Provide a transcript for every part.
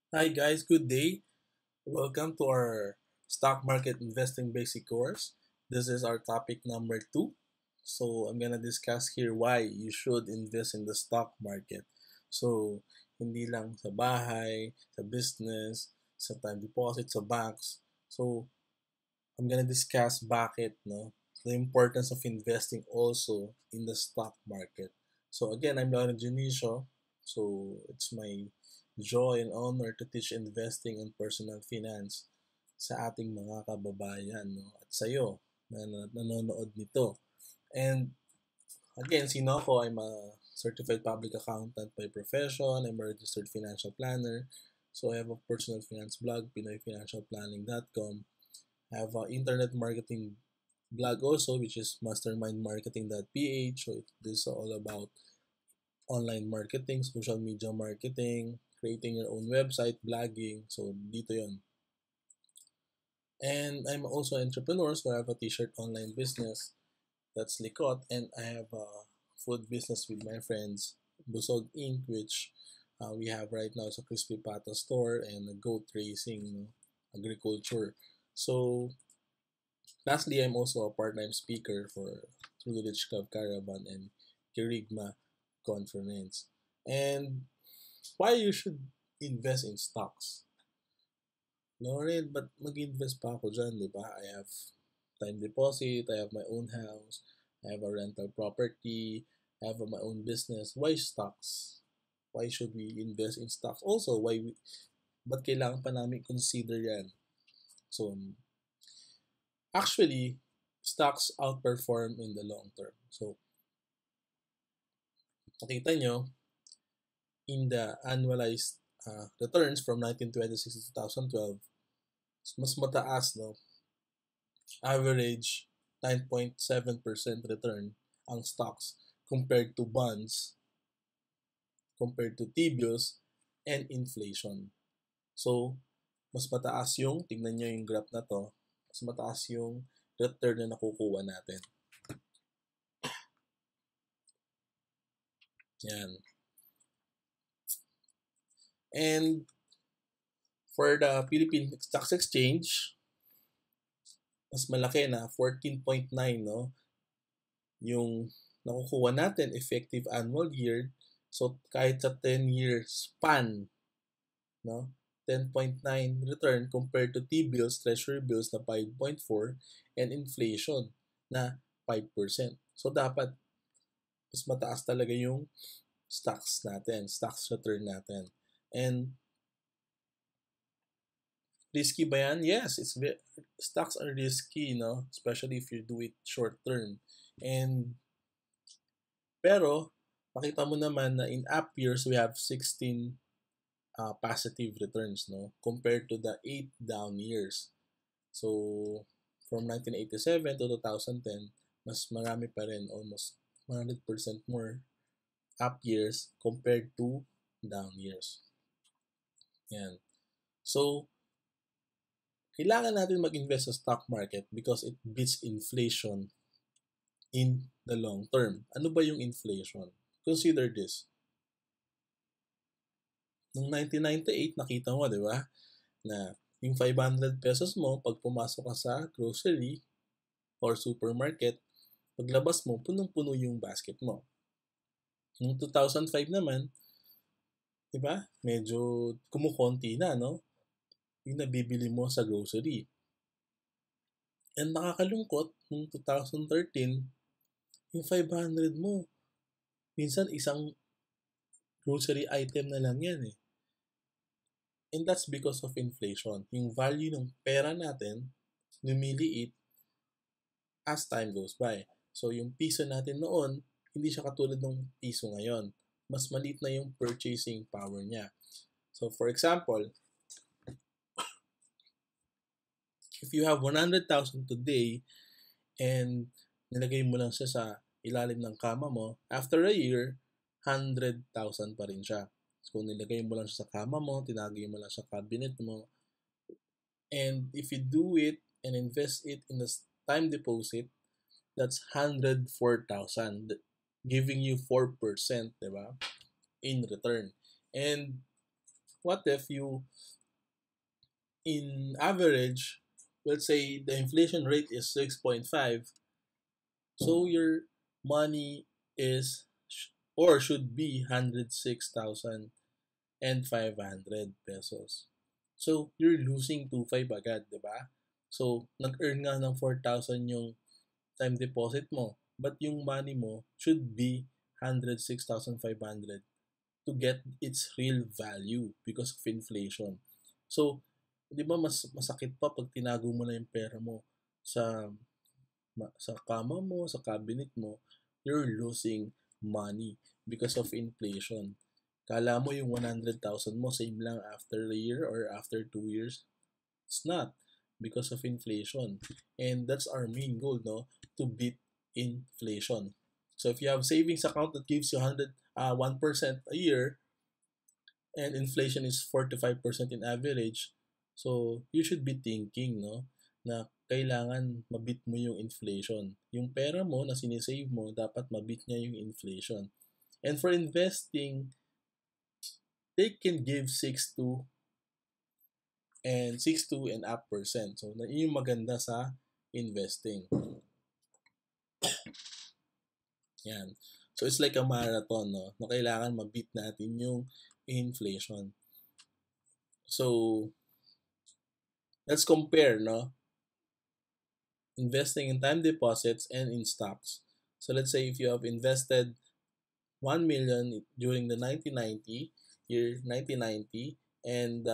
Hi guys, good day. Welcome to our stock market investing basic course. This is our topic number 2. So I'm gonna discuss here why you should invest in the stock market. So hindi lang sa bahay, sa business, sa time deposit, sa banks. So I'm gonna discuss bakit, no, the importance of investing also in the stock market. So again, I'm Leonard Junicio. So it's my joy and honor to teach investing and personal finance sa ating mga kababayan, no, at sa iyo na nanonood nito. And again, sino ako? I'm a certified public accountant by profession. I'm a registered financial planner. So I have a personal finance blog, PinoyFinancialPlanning.com. I have an internet marketing blog also, which is mastermindmarketing.ph. So this is all about online marketing, social media marketing, creating your own website, blogging. So dito yon. And I'm also an entrepreneur, so I have a t-shirt online business that's Likot, and I have a food business with my friends, Busog Inc., which we have right now is a crispy pata store and a goat racing, agriculture. So lastly, I'm also a part-time speaker for True Rich Club Caravan and Kirigma Conference. And why you should invest in stocks? Lauren, but mag-invest pa ako dyan, di ba? I have time deposit, I have my own house, I have a rental property, I have my own business. Why stocks? Why should we invest in stocks? Also, ba't kailangan pa namin consider yan? So, actually, stocks outperform in the long term. So, nakita nyo, in the annualized returns from 1926 to 2012, mas mataas, no? Average 9.7% return ang stocks compared to bonds, compared to T-bills, and inflation. So, mas mataas tingnan nyo yung graph na to, mas mataas yung return na nakukuha natin. Yan. And for the Philippine Stock Exchange, mas malaki na 14.9, no, yung nakukuha natin effective annual yield. So kahit sa 10-year span, no, 10.9 return compared to T-bills, treasury bills na 5.4 and inflation na 5%. So dapat mas mataas talaga yung stocks natin, stocks return natin. And risky ba yan? Yes, stocks are risky, no? Especially if you do it short term. And pero makita mo naman na in up years we have 16 positive returns, no, compared to the 8 down years. So from 1987 to 2010, mas marami pa rin, almost 100% more up years compared to down years. Yan. So kailangan natin mag-invest sa stock market because it beats inflation in the long term. Ano ba yung inflation? Consider this. Noong 1998, nakita mo, di ba, na yung 500 pesos mo, pag pumasok ka sa grocery or supermarket, paglabas mo, punong-puno yung basket mo. Noong 2005 naman, di ba, medyo kumukonti na, no? Yung nabibili mo sa grocery. And nakakalungkot, noong 2013, yung 500 mo, minsan isang grocery item na lang yan eh. And that's because of inflation. Yung value ng pera natin lumiliit as time goes by. So yung piso natin noon, hindi siya katulad ng piso ngayon. Mas maliit na yung purchasing power niya. So for example, if you have 100,000 today and nilagay mo lang siya sa ilalim ng kama mo, after a year, 100,000 pa rin siya. So kung nilagay mo lang siya sa kama mo, tinagay mo lang sa cabinet mo, and if you do it and invest it in a time deposit, that's 104,000, giving you 4%, di ba, in return. And what if you, in average, let's say the inflation rate is 6.5, so your money is or should be 106,500 pesos. So, you're losing 2,500 agad, di ba? So, nag-earn nga ng 4,000 yung time deposit mo. But yung money mo should be 106,500 to get its real value because of inflation. So, di ba mas masakit pa pag tinago mo na yung pera mo sa sa kama mo, sa cabinet mo, you're losing money because of inflation. Kala mo yung 100,000 mo same lang after a year or after 2 years. It's not because of inflation. And that's our main goal, no? To beat inflation. So if you have savings account that gives you 1% a year and inflation is 4 to 5% in average, so you should be thinking, no, na kailangan mabit mo yung inflation. Yung pera mo na sinisave mo, dapat mabit niya yung inflation. And for investing, they can give 6 and up percent. So, yun yung maganda sa investing. Yan. So, it's like a marathon, no? Na kailangan mabit natin yung inflation. So, let's compare, no? Investing in time deposits and in stocks. So, let's say if you have invested 1 million during the 1990, and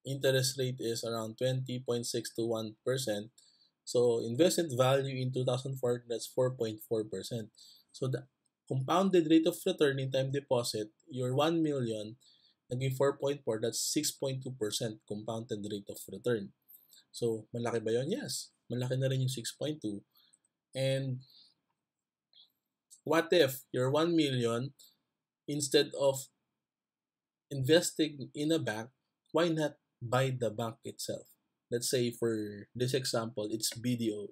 interest rate is around 20.621%. So, investment value in 2004, that's 4.4%. So, the compounded rate of return in time deposit, your 1 million, naging 4.4, that's 6.2% compounded rate of return. So, malaki ba yun? Yes. Malaki na rin yung 6.2. And what if your 1 million, instead of investing in a bank, why not buy the bank itself? Let's say for this example, it's BDO.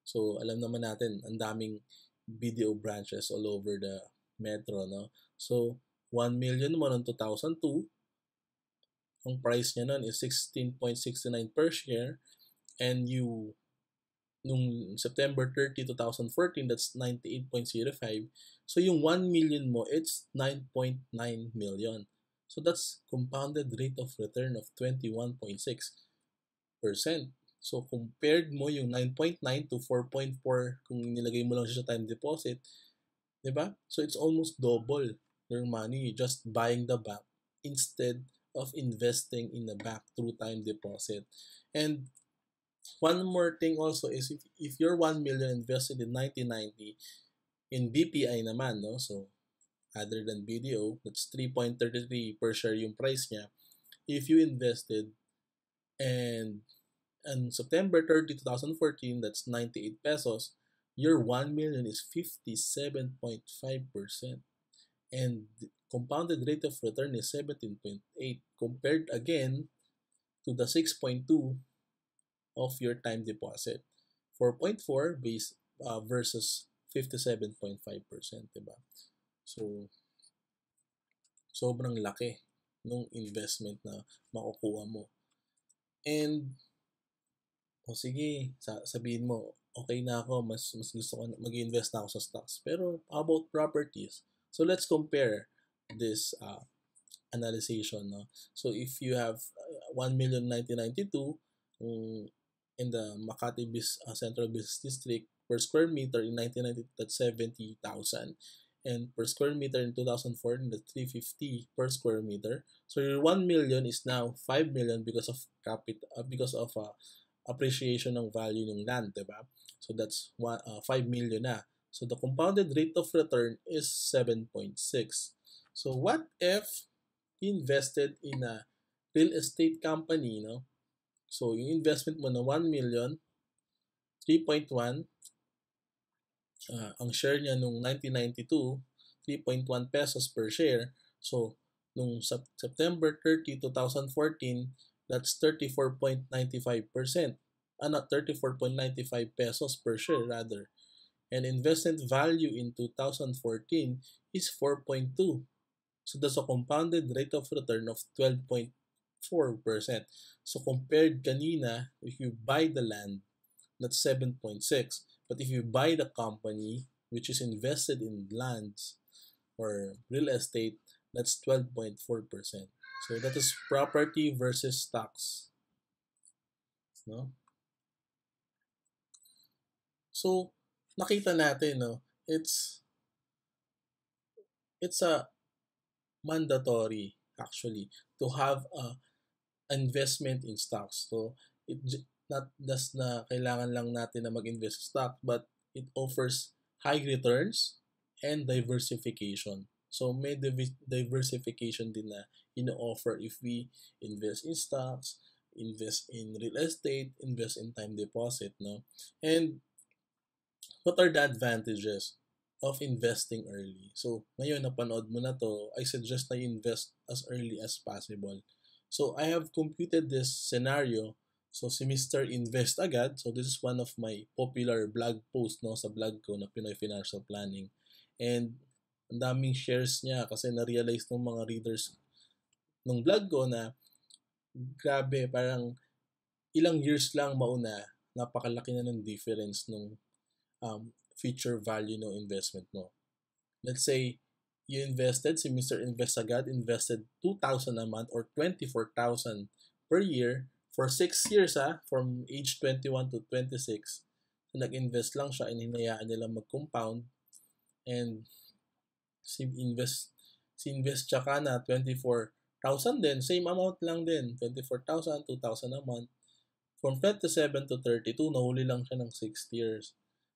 So, alam naman natin, ang daming BDO branches all over the metro, no? So, 1 million mo noong 2002, ang price niya nun is 16.69 per share, and you, nung September 30, 2014, that's 98.05. So, yung 1 million mo, it's 9.9 million. So, that's compounded rate of return of 21.6%. So, compared mo yung 9.9 to 4.4 kung nilagay mo lang siya sa time deposit, di ba? So, it's almost double your money just buying the bank instead of investing in the bank through time deposit. And one more thing also is if you're 1 million invested in 1990 in BPI naman, no? So, other than BDO, that's 3.33 per share yung price niya. If you invested and on September 30, 2014, that's 98 pesos, your 1 million is 57.5%. And compounded rate of return is 17.8 compared again to the 6.2 of your time deposit. 4.4 base versus 57.5%, diba? So, sobrang laki nung investment na makukuha mo. And, sige, sabihin mo, okay na ako, mas gusto ko, mag-invest na ako sa stocks. Pero, how about properties? So, let's compare this analyzation. No? So, if you have 1,1992 in the Makati Central Business District, per square meter in 1990, that's 70,000. And per square meter in 2014, that's 350 per square meter. So, your 1 million is now 5 million because of appreciation ng value ng land, diba? So, that's 5 million na. So, the compounded rate of return is 7.6. So, what if you invested in a real estate company, no? So, yung investment mo na 1 million, 3.1, ang share niya nung 1992, 3.1 pesos per share. So, nung September 30, 2014, that's 34.95%. Not 34.95 pesos per share rather. And investment value in 2014 is 4.2. So that's a compounded rate of return of 12.4%. So compared kanina, if you buy the land, that's 7.6. But if you buy the company, which is invested in lands or real estate, that's 12.4%. So that is property versus stocks. No? So nakita natin, no, it's a mandatory actually to have a investment in stocks. So it not just na kailangan lang natin na mag-invest sa stock, but it offers high returns and diversification. So may diversification din na ino-offer if we invest in stocks, invest in real estate, invest in time deposit, no? And what are the advantages of investing early? So, ngayon napanood mo na to, I suggest na invest as early as possible. So, I have computed this scenario. So, si Mr. Invest Agad. So, this is one of my popular blog posts no, sa blog ko na Pinoy Financial Planning. And ang daming shares niya kasi na-realize ng mga readers ng blog ko na grabe, parang ilang years lang mauna, napakalaki na ng difference nung future value ng investment mo. Let's say, you invested, si Mr. Invest Agad invested 2,000 a month or 24,000 per year for 6 years from age 21 to 26. So, nag-invest lang siya and hinayaan niya lang mag-compound and si Invest tsaka na 24,000 din, same amount lang din, 24,000, 2,000 a month. From 27 to 32, nahuli lang siya ng 6 years.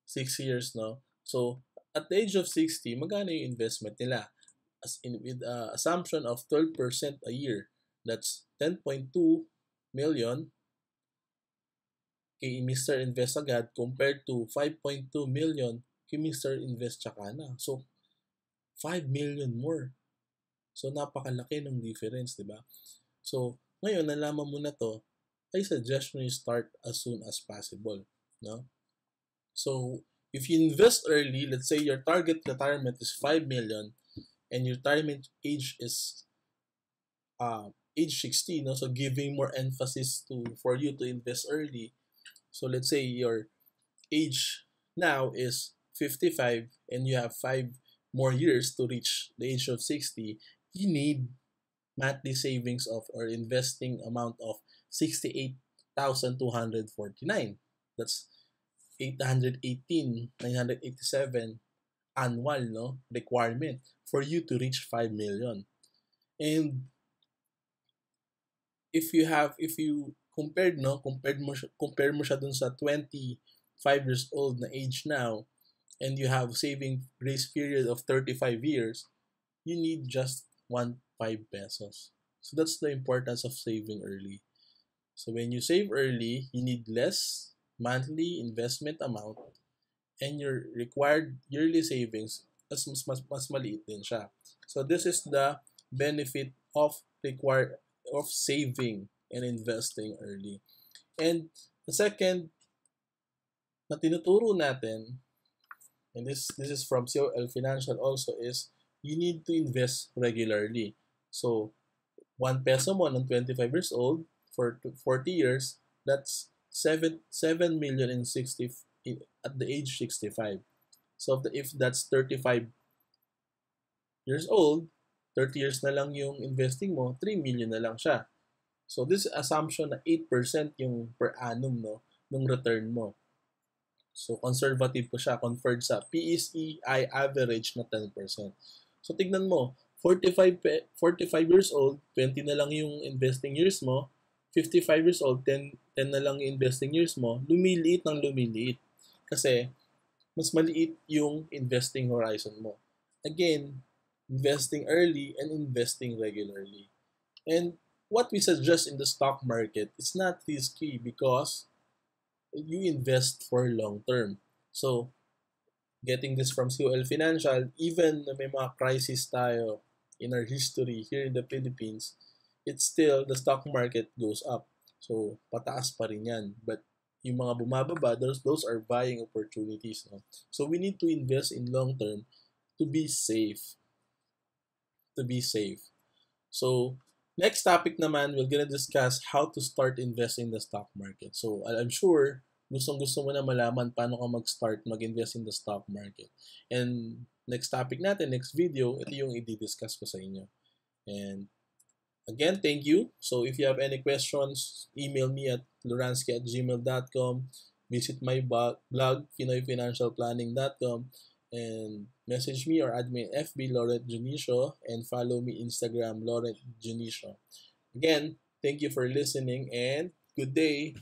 6 years, no? So, at the age of 60, magkano yung investment nila? As in, with assumption of 12% a year, that's 10.2 million kay Mr. Invest Agad compared to 5.2 million kay Mr. Invest tsaka na. So, 5 million more. So, napakalaki ng difference, di ba? So, ngayon, nalaman mo na to, I suggest you start as soon as possible, no? So, if you invest early, let's say your target retirement is 5 million and your retirement age is age 60, no? So, giving more emphasis for you to invest early. So, let's say your age now is 55 and you have 5 more years to reach the age of 60, you need monthly savings of or investing amount of 68,249. That's 818,987 annual no requirement for you to reach 5 million. And if you compare mo siya dun sa 25 years old na age now and you have saving grace period of 35 years, you need just 1.5 pesos. So that's the importance of saving early. So when you save early, you need less monthly investment amount and your required yearly savings mas maliit din siya. So this is the benefit of saving and investing early. And the second na tinuturo natin, and this is from COL Financial also, is you need to invest regularly. So 1 peso mo ng 25 years old for 40 years, that's 7 million in 60 at the age 65. So if that's 35 years old, 30 years na lang yung investing mo, 3 million na lang siya. So this assumption na 8% yung per annum no nung return mo. So conservative po siya conferred sa PSEI average na 10%. So tignan mo, 45 years old, 20 na lang yung investing years mo, 55 years old, 10 na lang yung investing years mo, lumiliit ng lumiliit. Kasi mas maliit yung investing horizon mo. Again, investing early and investing regularly. And what we suggest in the stock market, it's not risky because you invest for long term. So, getting this from COL Financial, even na may mga crisis tayo in our history here in the Philippines, it's still, the stock market goes up. So, pataas pa rin yan. But yung mga bumababa, those are buying opportunities. No? So, we need to invest in long term to be safe. to be safe. So, next topic naman, we're gonna discuss how to start investing in the stock market. So, I'm sure gustong-gusto mo na malaman paano ka mag-start mag-invest in the stock market. And next topic natin, next video, ito yung i-discuss ko sa inyo. And again, thank you. So if you have any questions, email me at loransky@gmail.com. Visit my blog, pinoyfinancialplanning.com, and message me or add me in FB, Laurent Junicio, and follow me Instagram, Laurent Junicio. Again, thank you for listening and good day.